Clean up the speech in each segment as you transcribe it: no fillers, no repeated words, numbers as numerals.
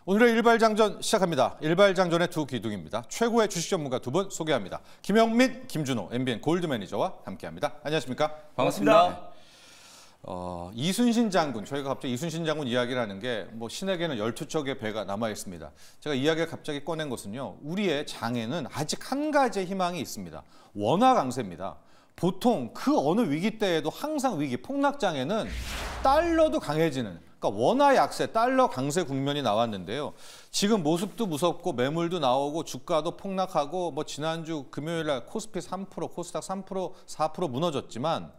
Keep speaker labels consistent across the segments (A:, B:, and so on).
A: 오늘의 일발장전 시작합니다. 일발장전의 두 기둥입니다. 최고의 주식 전문가 두 분 소개합니다. 김영민, 김준호, MBN 골드 매니저와 함께합니다. 안녕하십니까?
B: 반갑습니다.
A: 이순신 장군, 저희가 갑자기 이순신 장군 이야기를 하는 게 뭐 신에게는 12척의 배가 남아 있습니다. 제가 이야기를 갑자기 꺼낸 것은요. 우리의 장에는 아직 한 가지의 희망이 있습니다. 원화 강세입니다. 보통 그 어느 위기 때에도 항상 위기, 폭락장에는 달러도 강해지는, 그러니까 원화 약세, 달러 강세 국면이 나왔는데요. 지금 모습도 무섭고 매물도 나오고 주가도 폭락하고 뭐 지난주 금요일 날 코스피 3%, 코스닥 3%, 4% 무너졌지만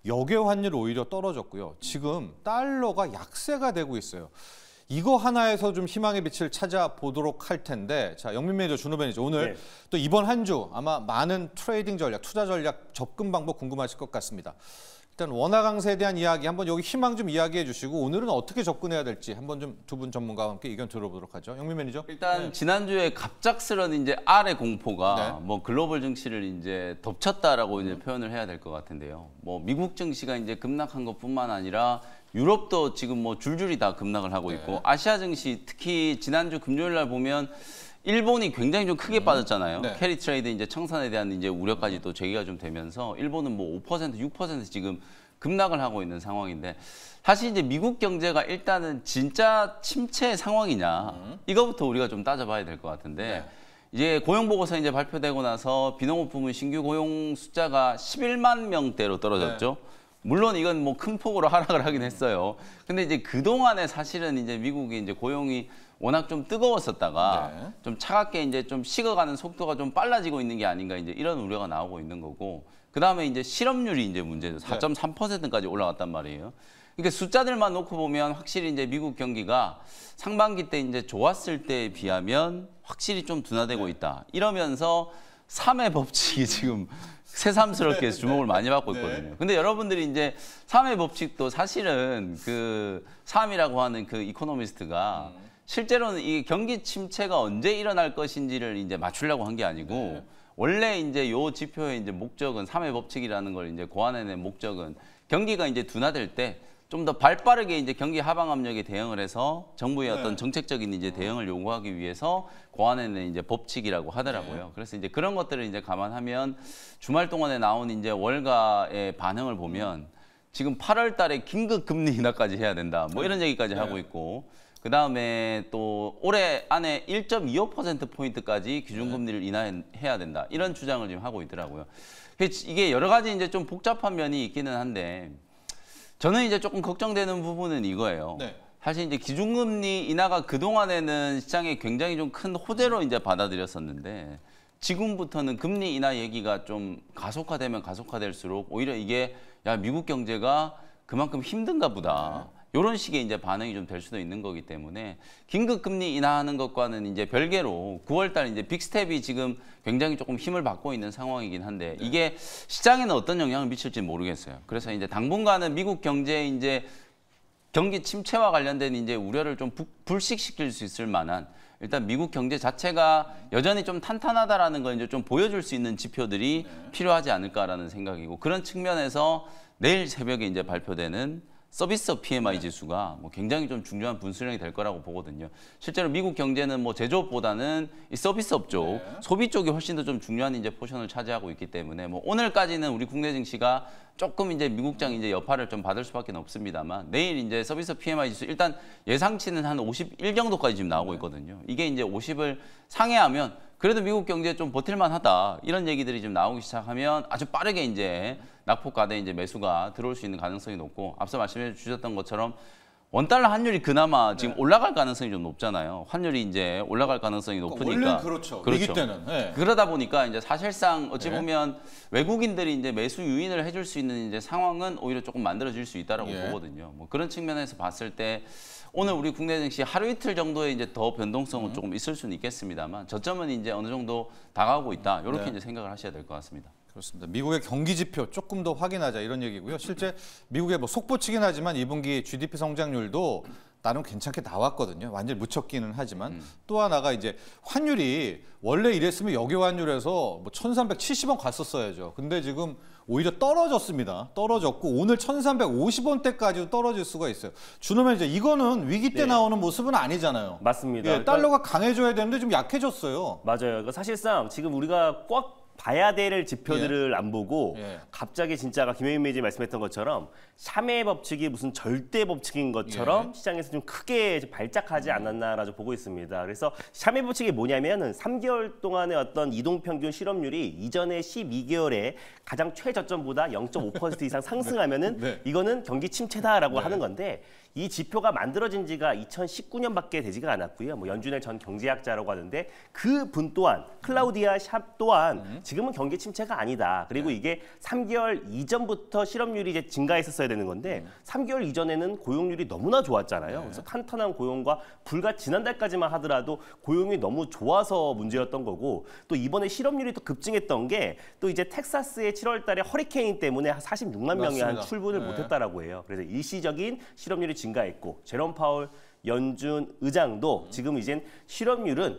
A: 역외 환율 오히려 떨어졌고요. 지금 달러가 약세가 되고 있어요. 이거 하나에서 좀 희망의 빛을 찾아보도록 할 텐데, 자, 영민 매니저, 준호 매니저, 오늘 또 이번 한 주 아마 많은 트레이딩 전략, 투자 전략, 접근 방법 궁금하실 것 같습니다. 일단 원화 강세에 대한 이야기 한번 여기 희망 좀 이야기해 주시고 오늘은 어떻게 접근해야 될지 한번 좀 두 분 전문가와 함께 의견 들어보도록 하죠. 영민 매니저.
B: 일단 지난주에 갑작스런 이제 아래 공포가 뭐 글로벌 증시를 이제 덮쳤다라고 이제 표현을 해야 될 것 같은데요. 뭐 미국 증시가 이제 급락한 것뿐만 아니라 유럽도 지금 뭐 줄줄이 다 급락을 하고 있고 아시아 증시 특히 지난주 금요일 날 보면 일본이 굉장히 좀 크게 빠졌잖아요. 캐리 트레이드 이제 청산에 대한 이제 우려까지 또 제기가 좀 되면서 일본은 뭐 5%, 6% 지금 급락을 하고 있는 상황인데 사실 이제 미국 경제가 일단은 진짜 침체 상황이냐 이거부터 우리가 좀 따져봐야 될 것 같은데 이제 고용 보고서 이제 발표되고 나서 비농업 부문 신규 고용 숫자가 11만 명대로 떨어졌죠. 물론 이건 뭐 큰 폭으로 하락을 하긴 했어요. 근데 이제 그동안에 사실은 이제 미국이 이제 고용이 워낙 좀 뜨거웠었다가 좀 차갑게 이제 좀 식어가는 속도가 좀 빨라지고 있는 게 아닌가 이제 이런 우려가 나오고 있는 거고. 그다음에 이제 실업률이 이제 문제죠. 4.3%까지 올라갔단 말이에요. 그러니까 숫자들만 놓고 보면 확실히 이제 미국 경기가 상반기 때 이제 좋았을 때에 비하면 확실히 좀 둔화되고 있다. 이러면서 3의 법칙이 지금 새삼스럽게 주목을 많이 받고 있거든요. 근데 여러분들이 이제 3의 법칙도 사실은 그 3이라고 하는 그 이코노미스트가 실제로는 이 경기 침체가 언제 일어날 것인지를 이제 맞추려고 한 게 아니고 원래 이제 요 지표의 이제 목적은 3의 법칙이라는 걸 이제 고안해낸 목적은 경기가 이제 둔화될 때 좀 더 발빠르게 이제 경기 하방 압력에 대응을 해서 정부의 어떤 정책적인 이제 대응을 요구하기 위해서 고안해낸 이제 법칙이라고 하더라고요. 그래서 이제 그런 것들을 이제 감안하면 주말 동안에 나온 이제 월가의 반응을 보면 지금 8월 달에 긴급 금리 인하까지 해야 된다. 뭐 이런 얘기까지 하고 있고 그다음에 또 올해 안에 1.25%포인트까지 기준금리를 인하해야 된다. 이런 주장을 지금 하고 있더라고요. 이게 여러 가지 이제 좀 복잡한 면이 있기는 한데 저는 이제 조금 걱정되는 부분은 이거예요. 사실 이제 기준금리 인하가 그동안에는 시장에 굉장히 좀 큰 호재로 이제 받아들였었는데 지금부터는 금리 인하 얘기가 좀 가속화되면 가속화될수록 오히려 이게 야, 미국 경제가 그만큼 힘든가 보다. 이런 식의 이제 반응이 좀 될 수도 있는 거기 때문에 긴급 금리 인하하는 것과는 이제 별개로 9월달 이제 빅스텝이 지금 굉장히 조금 힘을 받고 있는 상황이긴 한데 이게 시장에는 어떤 영향을 미칠지 모르겠어요. 그래서 이제 당분간은 미국 경제의 이제 경기 침체와 관련된 이제 우려를 좀 불식시킬 수 있을 만한 일단 미국 경제 자체가 여전히 좀 탄탄하다라는 걸 이제 좀 보여줄 수 있는 지표들이 필요하지 않을까라는 생각이고 그런 측면에서 내일 새벽에 이제 발표되는 서비스업 PMI 지수가 뭐 굉장히 좀 중요한 분수령이 될 거라고 보거든요. 실제로 미국 경제는 뭐 제조업보다는 이 서비스업 쪽, 소비 쪽이 훨씬 더 좀 중요한 이제 포션을 차지하고 있기 때문에 뭐 오늘까지는 우리 국내 증시가 조금 이제 미국장 이제 여파를 좀 받을 수밖에 없습니다만 내일 이제 서비스 PMI 지수 일단 예상치는 한 51 정도까지 지금 나오고 있거든요. 이게 이제 50을 상회하면 그래도 미국 경제 좀 버틸만하다 이런 얘기들이 좀 나오기 시작하면 아주 빠르게 이제 낙폭가대 이제 매수가 들어올 수 있는 가능성이 높고 앞서 말씀해 주셨던 것처럼 원달러 환율이 그나마 지금 올라갈 가능성이 좀 높잖아요. 환율이 이제 올라갈 가능성이 높으니까.
A: 원래는 그렇죠. 위기 때는.
B: 그러다 보니까 이제 사실상 어찌 보면 외국인들이 이제 매수 유인을 해줄 수 있는 이제 상황은 오히려 조금 만들어질 수 있다라고 보거든요. 뭐 그런 측면에서 봤을 때 오늘 우리 국내 증시 하루 이틀 정도의 이제 더 변동성은 조금 있을 수는 있겠습니다만 저점은 이제 어느 정도 다가오고 있다. 이렇게 이제 생각을 하셔야 될 것 같습니다.
A: 그렇습니다. 미국의 경기 지표 조금 더 확인하자 이런 얘기고요. 실제 미국의 뭐 속보치긴 하지만 2분기 GDP 성장률도 나름 괜찮게 나왔거든요. 완전히 묻혔기는 하지만 또 하나가 이제 환율이 원래 이랬으면 여기 환율에서 뭐 1,370원 갔었어야죠. 근데 지금 오히려 떨어졌습니다. 떨어졌고 오늘 1,350원대까지도 떨어질 수가 있어요. 준호면 이제 이거는 위기 때 나오는 모습은 아니잖아요.
C: 맞습니다.
A: 예, 달러가 강해져야 되는데 좀 약해졌어요.
C: 맞아요. 그러니까 사실상 지금 우리가 꽉 봐야 될 지표들을 안 보고 갑자기 진짜 아까 김혜민 매니저 말씀했던 것처럼 샤메의 법칙이 무슨 절대 법칙인 것처럼 시장에서 좀 크게 발작하지 않았나라고 보고 있습니다. 그래서 샤메 법칙이 뭐냐면은 3개월 동안의 어떤 이동평균 실업률이 이전에 12개월에 가장 최저점보다 0.5% 이상 상승하면은 이거는 경기 침체다라고 하는 건데 이 지표가 만들어진 지가 2019년밖에 되지가 않았고요. 뭐 연준의 전 경제학자라고 하는데 그 분 또한 클라우디아 샵 또한 지금은 경기 침체가 아니다. 그리고 이게 3개월 이전부터 실업률이 이제 증가했었어야 되는 건데 3개월 이전에는 고용률이 너무나 좋았잖아요. 그래서 탄탄한 고용과 불과 지난달까지만 하더라도 고용이 너무 좋아서 문제였던 거고 또 이번에 실업률이 또 급증했던 게 또 이제 텍사스의 7월 달에 허리케인 때문에 46만 명이 한 출근을 못했다라고 해요. 그래서 일시적인 실업률이 증가했고 제롬 파월 연준 의장도 지금 이젠 실업률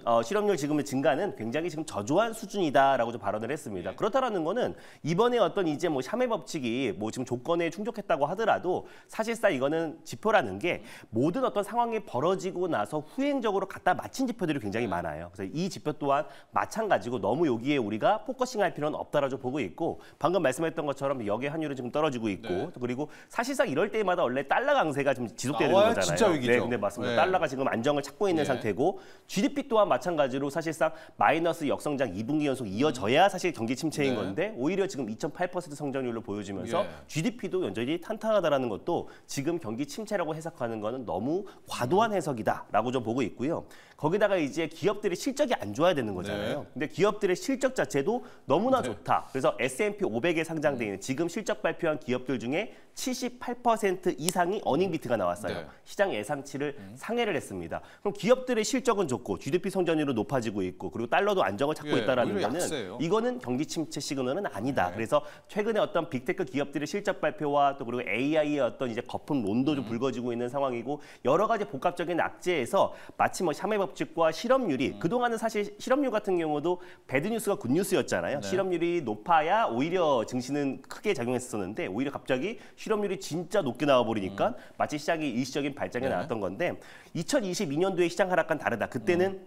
C: 지금의 증가는 굉장히 지금 저조한 수준이다라고 좀 발언을 했습니다. 그렇다라는 거는 이번에 어떤 이제 뭐 샤메 법칙이 뭐 지금 조건에 충족했다고 하더라도 사실상 이거는 지표라는 게 모든 어떤 상황이 벌어지고 나서 후행적으로 갖다 맞힌 지표들이 굉장히 많아요. 그래서 이 지표 또한 마찬가지고 너무 여기에 우리가 포커싱할 필요는 없다라고 보고 있고 방금 말씀했던 것처럼 여기 환율은 지금 떨어지고 있고 그리고 사실상 이럴 때마다 원래 달러 강세가 좀 지속되는 거잖아요.
A: 진짜 위기죠.
C: 네, 근데 맞습니다. 달러가 지금 안정을 찾고 있는 상태고 GDP 또한 마찬가지로 사실상 마이너스 역성장 2분기 연속 이어져야 사실 경기 침체인 건데 오히려 지금 2.8% 성장률로 보여지면서 GDP도 여전히 탄탄하다라는 것도 지금 경기 침체라고 해석하는 거는 너무 과도한 해석이다라고 좀 보고 있고요. 거기다가 이제 기업들의 실적이 안 좋아야 되는 거잖아요. 근데 기업들의 실적 자체도 너무나 좋다. 그래서 S&P 500에 상장되어 있는 지금 실적 발표한 기업들 중에 78% 이상이 어닝비트가 나왔어요. 시장 예상치를 상회를 했습니다. 그럼 기업들의 실적은 좋고 GDP 성장률은 높아지고 있고 그리고 달러도 안정을 찾고 있다라는 거는 이거는 경기 침체 시그널은 아니다. 그래서 최근에 어떤 빅테크 기업들의 실적 발표와 또 그리고 AI의 어떤 이제 거품론도 좀 불거지고 있는 상황이고 여러 가지 복합적인 악재에서 마치 뭐 샤메 법칙과 실업률이 그동안은 사실 실업률 같은 경우도 배드 뉴스가 굿 뉴스였잖아요. 실업률이 높아야 오히려 증시는 크게 작용했었는데 오히려 갑자기 실업률이 진짜 높게 나와버리니까 마치 시장이 일시적인 발작이 나왔던 건데 2022년도에 시장 하락과는 다르다. 그때는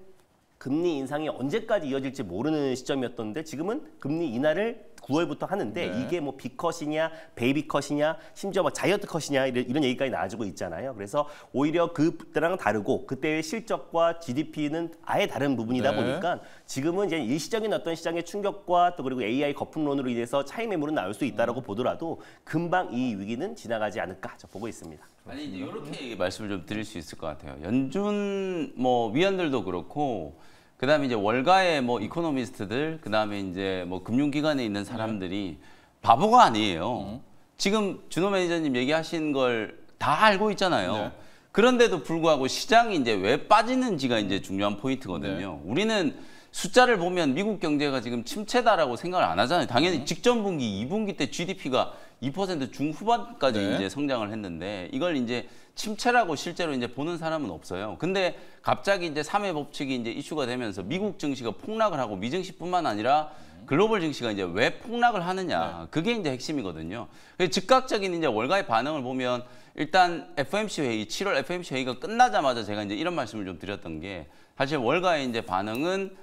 C: 금리 인상이 언제까지 이어질지 모르는 시점이었던데 지금은 금리 인하를 9월부터 하는데 이게 뭐 B컷이냐 베이비컷이냐 심지어 뭐 자이언트 컷이냐 이런 얘기까지 나와주고 있잖아요. 그래서 오히려 그때랑 다르고 그때의 실적과 GDP는 아예 다른 부분이다 보니까 지금은 이제 일시적인 어떤 시장의 충격과 또 그리고 AI 거품론으로 인해서 차익 매물은 나올 수 있다라고 보더라도 금방 이 위기는 지나가지 않을까 저 보고 있습니다.
B: 아니 이제 이렇게 말씀을 좀 드릴 수 있을 것 같아요. 연준 뭐 위원들도 그렇고 그다음에 이제 월가의 뭐 이코노미스트들 그다음에 이제 뭐 금융기관에 있는 사람들이 바보가 아니에요. 지금 준호 매니저님 얘기하신 걸 다 알고 있잖아요. 그런데도 불구하고 시장이 이제 왜 빠지는지가 이제 중요한 포인트거든요. 우리는 숫자를 보면 미국 경제가 지금 침체다라고 생각을 안 하잖아요. 당연히 직전 분기, 2분기 때 GDP가 2% 중후반까지 이제 성장을 했는데 이걸 이제 침체라고 실제로 이제 보는 사람은 없어요. 근데 갑자기 이제 3회 법칙이 이제 이슈가 되면서 미국 증시가 폭락을 하고 미증시뿐만 아니라 글로벌 증시가 이제 왜 폭락을 하느냐. 그게 이제 핵심이거든요. 즉각적인 이제 월가의 반응을 보면 일단 FOMC 회의, 7월 FOMC 회의가 끝나자마자 제가 이제 이런 말씀을 좀 드렸던 게 사실 월가의 이제 반응은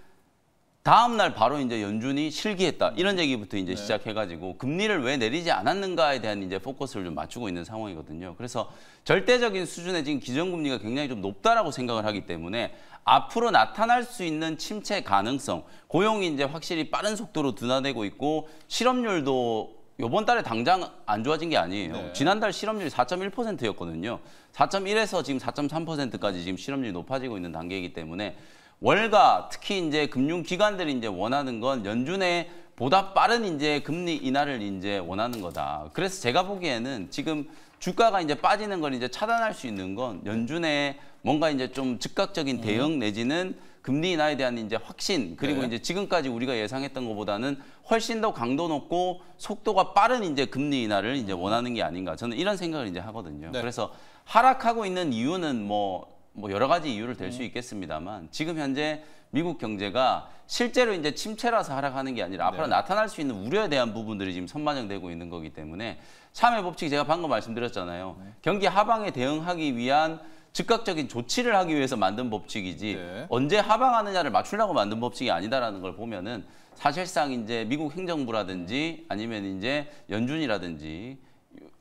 B: 다음 날 바로 이제 연준이 실기했다 이런 얘기부터 이제 시작해가지고 금리를 왜 내리지 않았는가에 대한 이제 포커스를 좀 맞추고 있는 상황이거든요. 그래서 절대적인 수준의 지금 기준금리가 굉장히 좀 높다라고 생각을 하기 때문에 앞으로 나타날 수 있는 침체 가능성, 고용이 이제 확실히 빠른 속도로 둔화되고 있고 실업률도 이번 달에 당장 안 좋아진 게 아니에요. 지난달 실업률이 4.1%였거든요. 4.1에서 지금 4.3%까지 지금 실업률이 높아지고 있는 단계이기 때문에 월가 특히 이제 금융기관들이 이제 원하는 건 연준의 보다 빠른 이제 금리 인하를 이제 원하는 거다. 그래서 제가 보기에는 지금 주가가 이제 빠지는 걸 이제 차단할 수 있는 건 연준의 뭔가 이제 좀 즉각적인 대응 내지는 금리 인하에 대한 이제 확신 그리고 이제 지금까지 우리가 예상했던 것보다는 훨씬 더 강도 높고 속도가 빠른 이제 금리 인하를 이제 원하는 게 아닌가 저는 이런 생각을 이제 하거든요. 그래서 하락하고 있는 이유는 뭐 여러 가지 이유를 댈 수 있겠습니다만 지금 현재 미국 경제가 실제로 이제 침체라서 하락하는 게 아니라 앞으로 나타날 수 있는 우려에 대한 부분들이 지금 선반영되고 있는 거기 때문에 3회 법칙이 제가 방금 말씀드렸잖아요. 경기 하방에 대응하기 위한 즉각적인 조치를 하기 위해서 만든 법칙이지 언제 하방하느냐를 맞추려고 만든 법칙이 아니다라는 걸 보면은 사실상 이제 미국 행정부라든지 아니면 이제 연준이라든지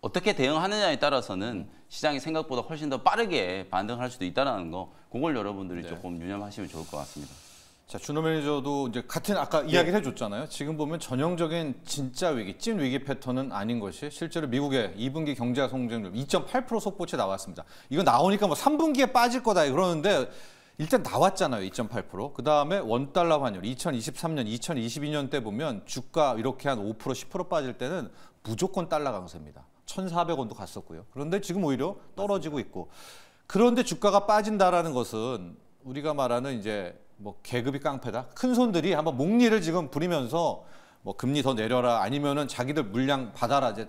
B: 어떻게 대응하느냐에 따라서는 시장이 생각보다 훨씬 더 빠르게 반등할 수도 있다는 거, 그걸 여러분들이 조금 유념하시면 좋을 것 같습니다. 자,
A: 준호 매니저도 이제 같은 아까 이야기를 해줬잖아요. 지금 보면 전형적인 진짜 위기, 찐 위기 패턴은 아닌 것이 실제로 미국의 2분기 경제 성장률 2.8% 속보치 나왔습니다. 이거 나오니까 뭐 3분기에 빠질 거다 그러는데 일단 나왔잖아요. 2.8%. 그다음에 원달러 환율 2023년, 2022년 때 보면 주가 이렇게 한 5%, 10% 빠질 때는 무조건 달러 강세입니다. 1,400원도 갔었고요. 그런데 지금 오히려 떨어지고 있고. 그런데 주가가 빠진다라는 것은 우리가 말하는 이제 뭐 계급이 깡패다. 큰 손들이 한번 목리를 지금 부리면서 뭐 금리 더 내려라 아니면은 자기들 물량 받아라 이제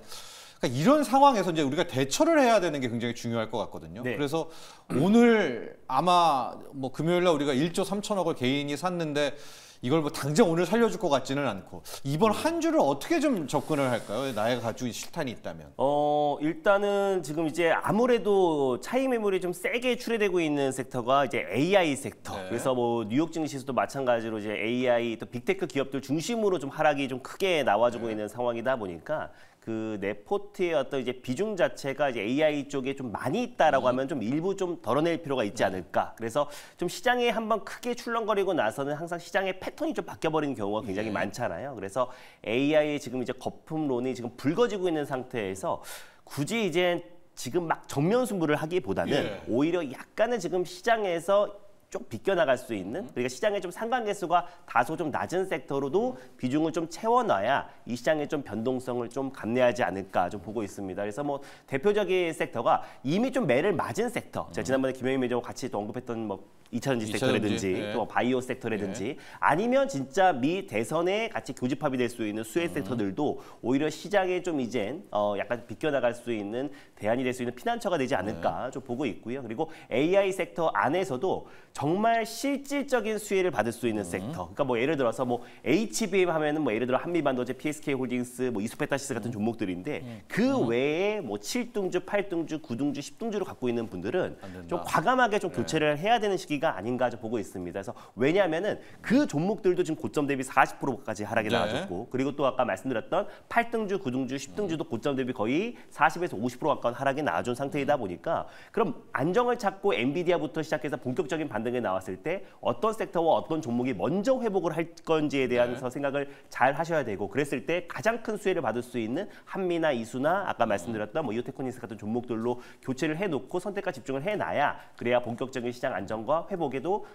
A: 그러니까 이런 상황에서 이제 우리가 대처를 해야 되는 게 굉장히 중요할 것 같거든요. 그래서 오늘 아마 뭐 금요일 날 우리가 1조 3천억을 개인이 샀는데 이걸 뭐 당장 오늘 살려줄 것 같지는 않고 이번 한 주를 어떻게 좀 접근을 할까요? 나의 가지고 실탄이 있다면.
C: 일단은 지금 이제 아무래도 차익 매물이 좀 세게 출회되고 있는 섹터가 이제 AI 섹터. 그래서 뭐 뉴욕 증시에서도 마찬가지로 이제 AI 또 빅테크 기업들 중심으로 좀 하락이 좀 크게 나와주고 있는 상황이다 보니까 그 네포트의 어떤 이제 비중 자체가 이제 AI 쪽에 좀 많이 있다라고 하면 좀 일부 좀 덜어낼 필요가 있지 않을까. 그래서 좀 시장에 한번 크게 출렁거리고 나서는 항상 시장의 패턴이 좀 바뀌어버리는 경우가 굉장히 많잖아요. 그래서 AI의 지금 이제 거품론이 지금 불거지고 있는 상태에서 굳이 이제 지금 막 정면 승부를 하기보다는 오히려 약간은 지금 시장에서 좀 비껴나갈 수 있는, 그러니까 시장의 좀 상관계수가 다소 좀 낮은 섹터로도 비중을 좀 채워놔야 이 시장의 좀 변동성을 좀 감내하지 않을까 좀 보고 있습니다. 그래서 뭐 대표적인 섹터가 이미 좀 매를 맞은 섹터, 제가 지난번에 김영희 매니저와 같이 또 언급했던 뭐 2차전지 섹터라든지 또 바이오 섹터라든지 아니면 진짜 미 대선에 같이 교집합이 될 수 있는 수혜 섹터들도 오히려 시장에 좀 이젠 약간 비껴나갈 수 있는 대안이 될 수 있는 피난처가 되지 않을까 좀 보고 있고요. 그리고 AI 섹터 안에서도 정말 실질적인 수혜를 받을 수 있는 섹터. 그러니까 뭐 예를 들어서 뭐 HBM 하면은 뭐 예를 들어 한미반도체, PSK홀딩스, 뭐 이수페타시스 같은 종목들인데 그 외에 뭐 7등주, 8등주, 9등주, 10등주를 갖고 있는 분들은 좀 과감하게 좀 교체를 해야 되는 시기가 아닌가 좀 보고 있습니다. 그래서 왜냐하면은 그 종목들도 지금 고점 대비 40%까지 하락이 나와줬고 그리고 또 아까 말씀드렸던 8등주, 9등주, 10등주도 고점 대비 거의 40에서 50% 가까운 하락이 나와준 상태이다 보니까 그럼 안정을 찾고 엔비디아부터 시작해서 본격적인 반등이 나왔을 때 어떤 섹터와 어떤 종목이 먼저 회복을 할 건지에 대한 생각을 잘 하셔야 되고 그랬을 때 가장 큰 수혜를 받을 수 있는 한미나 이수나 아까 말씀드렸던 뭐 이오테크니스 같은 종목들로 교체를 해놓고 선택과 집중을 해놔야 그래야 본격적인 시장 안정과 회복에도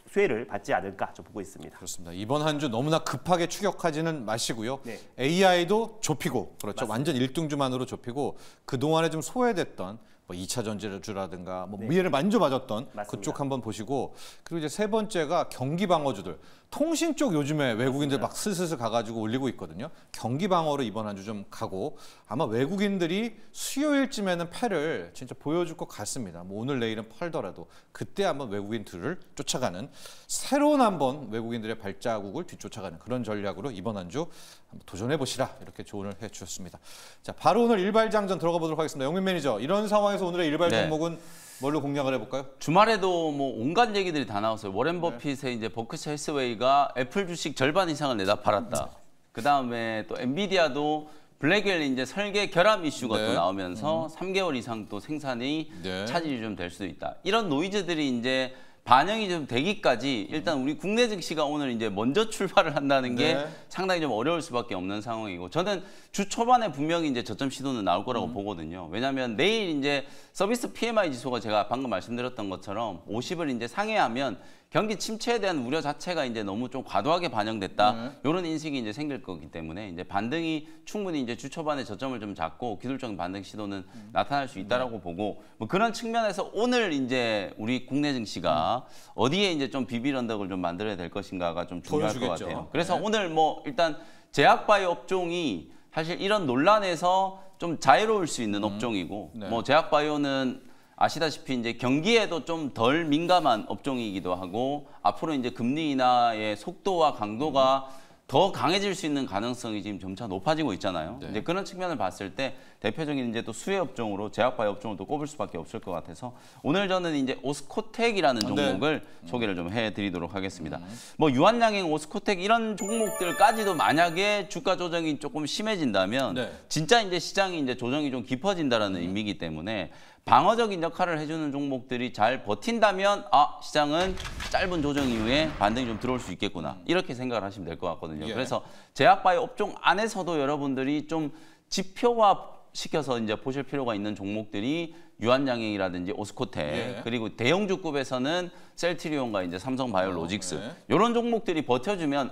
C: 수혜를 받지 않을까 좀 보고 있습니다.
A: 그렇습니다. 이번 한 주 너무나 급하게 추격하지는 마시고요. AI도 좁히고 그렇죠. 맞습니다. 완전 1등주만으로 좁히고 그동안에 좀 소외됐던 뭐 2차 전지주라든가 뭐 미래를 만져맞았던 그쪽 한번 보시고 그리고 이제 세 번째가 경기 방어주들. 통신 쪽 요즘에 외국인들 막 슬슬 가가지고 올리고 있거든요. 경기 방어로 이번 한 주 좀 가고 아마 외국인들이 수요일쯤에는 패를 진짜 보여줄 것 같습니다. 뭐 오늘 내일은 팔더라도 그때 한번 외국인들을 쫓아가는 새로운 한번 외국인들의 발자국을 뒤쫓아가는 그런 전략으로 이번 한 주 한번 도전해 보시라 이렇게 조언을 해주셨습니다. 자, 바로 오늘 일발장전 들어가 보도록 하겠습니다. 영민 매니저, 이런 상황에서 오늘의 일발 종목은 뭘로 공략을 해볼까요?
B: 주말에도 뭐 온갖 얘기들이 다 나왔어요. 워렌 버핏의 이제 버크셔 해스웨이가 애플 주식 절반 이상을 내다 팔았다. 그 다음에 또 엔비디아도 블랙웰 이제 설계 결함 이슈가 또 나오면서 3개월 이상 또 생산이 차질이 좀 될 수도 있다. 이런 노이즈들이 이제 반영이 좀 되기까지 일단 우리 국내 증시가 오늘 이제 먼저 출발을 한다는 게 상당히 좀 어려울 수밖에 없는 상황이고 저는 주 초반에 분명히 이제 저점 시도는 나올 거라고 보거든요. 왜냐하면 내일 이제 서비스 PMI 지수가 제가 방금 말씀드렸던 것처럼 50을 이제 상회하면 경기 침체에 대한 우려 자체가 이제 너무 좀 과도하게 반영됐다. 이런 인식이 이제 생길 거기 때문에 이제 반등이 충분히 이제 주 초반에 저점을 좀 잡고 기술적인 반등 시도는 나타날 수 있다라고 보고 뭐 그런 측면에서 오늘 이제 우리 국내 증시가 어디에 이제 좀 비빌 언덕을 좀 만들어야 될 것인가가 좀 중요할 것 같아요. 그래서 오늘 뭐 일단 제약바이오 업종이 사실 이런 논란에서 좀 자유로울 수 있는 업종이고
A: 네.
B: 뭐 제약바이오는 아시다시피 이제 경기에도 좀 덜 민감한 업종이기도 하고 앞으로 이제 금리 인하의 속도와 강도가 더 강해질 수 있는 가능성이 지금 점차 높아지고 있잖아요.
A: 네.
B: 이제 그런 측면을 봤을 때 대표적인 이제 또 수혜 업종으로 제약바이오 업종을 또 꼽을 수밖에 없을 것 같아서 오늘 저는 이제 오스코텍이라는 종목을 소개를 좀 해드리도록 하겠습니다. 뭐 유한양행, 오스코텍 이런 종목들까지도 만약에 주가 조정이 조금 심해진다면
A: 네.
B: 진짜 이제 시장이 이제 조정이 좀 깊어진다라는 의미이기 때문에 방어적인 역할을 해주는 종목들이 잘 버틴다면 시장은 짧은 조정 이후에 반등이 좀 들어올 수 있겠구나 이렇게 생각을 하시면 될 것 같거든요.
A: 예.
B: 그래서 제약바이오 업종 안에서도 여러분들이 좀 지표화 시켜서 이제 보실 필요가 있는 종목들이 유한양행이라든지 오스코텍
A: 예.
B: 그리고 대형주급에서는 셀트리온과 이제 삼성바이오로직스
A: 네.
B: 이런 종목들이 버텨주면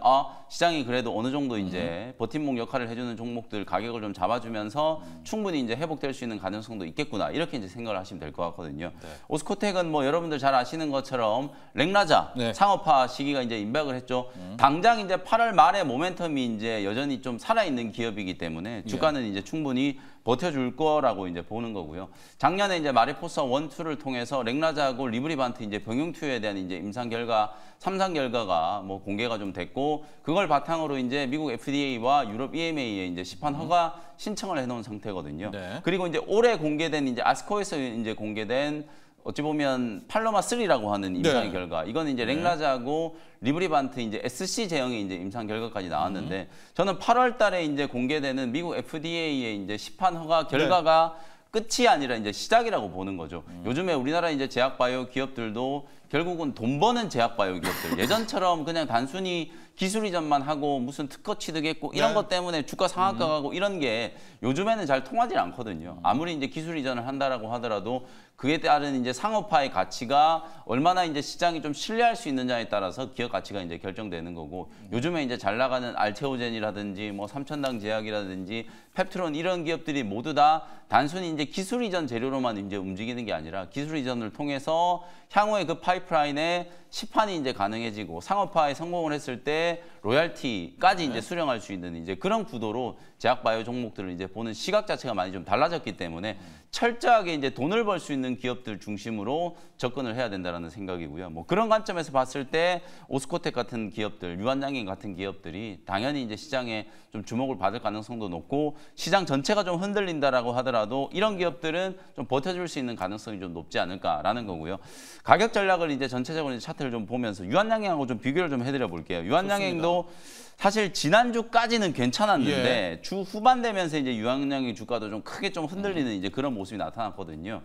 B: 시장이 그래도 어느 정도 이제 버팀목 역할을 해주는 종목들 가격을 좀 잡아주면서 충분히 이제 회복될 수 있는 가능성도 있겠구나 이렇게 이제 생각을 하시면 될 것 같거든요.
A: 네.
B: 오스코텍은 뭐 여러분들 잘 아시는 것처럼 렉나자
A: 네.
B: 상업화 시기가 이제 임박을 했죠. 당장 이제 8월 말에 모멘텀이 이제 여전히 좀 살아있는 기업이기 때문에 주가는 이제 충분히 버텨줄 거라고 이제 보는 거고요. 작년에 이제 마리포사 1, 2를 통해서 렉나자하고 리브리반트 이제 병용 투여에 대한 이제 임상 결과, 3상 결과가 뭐 공개가 좀 됐고 그걸 바탕으로 이제 미국 FDA와 유럽 EMA에 이제 시판 허가 신청을 해놓은 상태거든요.
A: 네.
B: 그리고 이제 올해 공개된 이제 아스코에서 이제 공개된 어찌 보면 팔로마 3라고 하는 임상의
A: 네.
B: 결과. 이거는 이제 렉나자하고 리브리반트 이제 SC 제형의 이제 임상 결과까지 나왔는데 저는 8월 달에 이제 공개되는 미국 FDA의 이제 시판 허가 결과가 끝이 아니라 이제 시작이라고 보는 거죠. 요즘에 우리나라 이제 제약바이오 기업들도 결국은 돈 버는 제약바이오 기업들 예전처럼 그냥 단순히 기술 이전만 하고 무슨 특허 취득했고 이런
A: 네.
B: 것 때문에 주가 상한가 가고 이런 게 요즘에는 잘 통하지 않거든요. 아무리 이제 기술 이전을 한다라고 하더라도 그에 따른 이제 상업화의 가치가 얼마나 이제 시장이 좀 신뢰할 수 있느냐에 따라서 기업 가치가 이제 결정되는 거고 요즘에 이제 잘 나가는 알테오젠이라든지 뭐 삼천당 제약이라든지 펩트론 이런 기업들이 모두 다 단순히 이제 기술 이전 재료로만 이제 움직이는 게 아니라 기술 이전을 통해서 향후에 그 파이프라인에 시판이 이제 가능해지고 상업화에 성공을 했을 때 로얄티까지 이제 수령할 수 있는 이제 그런 구도로 제약바이오 종목들을 이제 보는 시각 자체가 많이 좀 달라졌기 때문에 철저하게 이제 돈을 벌 수 있는 기업들 중심으로 접근을 해야 된다는 생각이고요. 뭐 그런 관점에서 봤을 때 오스코텍 같은 기업들, 유한양행 같은 기업들이 당연히 이제 시장에 좀 주목을 받을 가능성도 높고 시장 전체가 좀 흔들린다라고 하더라도 이런 기업들은 좀 버텨줄 수 있는 가능성이 좀 높지 않을까라는 거고요. 가격 전략을 이제 전체적으로 이제 차트를 좀 보면서 유한양행하고 좀 비교를 좀 해드려 볼게요. 유한양행도 사실 지난주까지는 괜찮았는데 주 후반 되면서 이제 유한양행 주가도 좀 크게 좀 흔들리는 이제 그런 모습이 나타났거든요.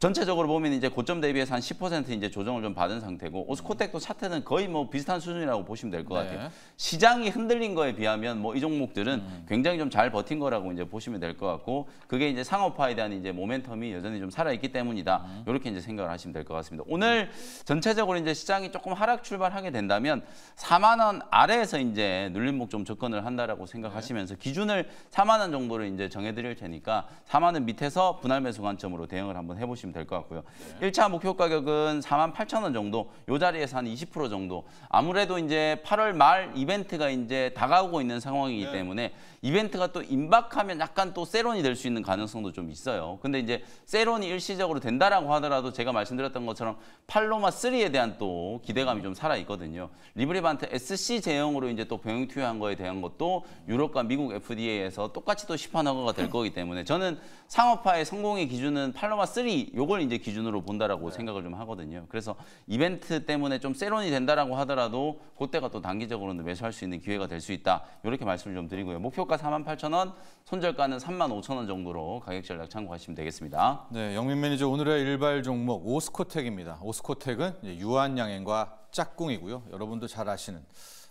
B: 전체적으로 보면 이제 고점 대비해서 한 10% 이제 조정을 좀 받은 상태고 오스코텍도 차트는 거의 뭐 비슷한 수준이라고 보시면 될 것 같아요. 시장이 흔들린 거에 비하면 뭐 이 종목들은 굉장히 좀 잘 버틴 거라고 이제 보시면 될 것 같고 그게 이제 상업화에 대한 이제 모멘텀이 여전히 좀 살아 있기 때문이다. 이렇게 이제 생각을 하시면 될 것 같습니다. 오늘 전체적으로 이제 시장이 조금 하락 출발하게 된다면 4만 원 아래에서 이제 눌림목 좀 접근을 한다라고 생각하시면서 기준을 4만 원 정도를 이제 정해드릴 테니까 4만 원 밑에서 분할 매수 관점으로 대응을 한번 해보시면 될 것 같고요. 1차 목표 가격은 48,000원 정도, 이 자리에서 한 20% 정도. 아무래도 이제 8월 말 이벤트가 이제 다가오고 있는 상황이기 때문에 이벤트가 또 임박하면 약간 또 세론이 될 수 있는 가능성도 좀 있어요. 근데 이제 세론이 일시적으로 된다라고 하더라도 제가 말씀드렸던 것처럼 팔로마 3에 대한 또 기대감이 좀 살아 있거든요. 리브리반트 SC 제형으로 이제 또 병용 투여한 거에 대한 것도 유럽과 미국 FDA에서 똑같이 또 시판 허가가 될 거기 때문에 저는 상업화의 성공의 기준은 팔로마 3 요걸 이제 기준으로 본다라고 생각을 좀 하거든요. 그래서 이벤트 때문에 좀 세론이 된다라고 하더라도 그때가 또 단기적으로는 매수할 수 있는 기회가 될 수 있다. 이렇게 말씀을 좀 드리고요. 목표가 48,000원, 손절가는 35,000원 정도로 가격 전략 참고하시면 되겠습니다.
A: 네, 영민 매니저 오늘의 일발 종목 오스코텍입니다. 오스코텍은 유한양행과 짝꿍이고요. 여러분도 잘 아시는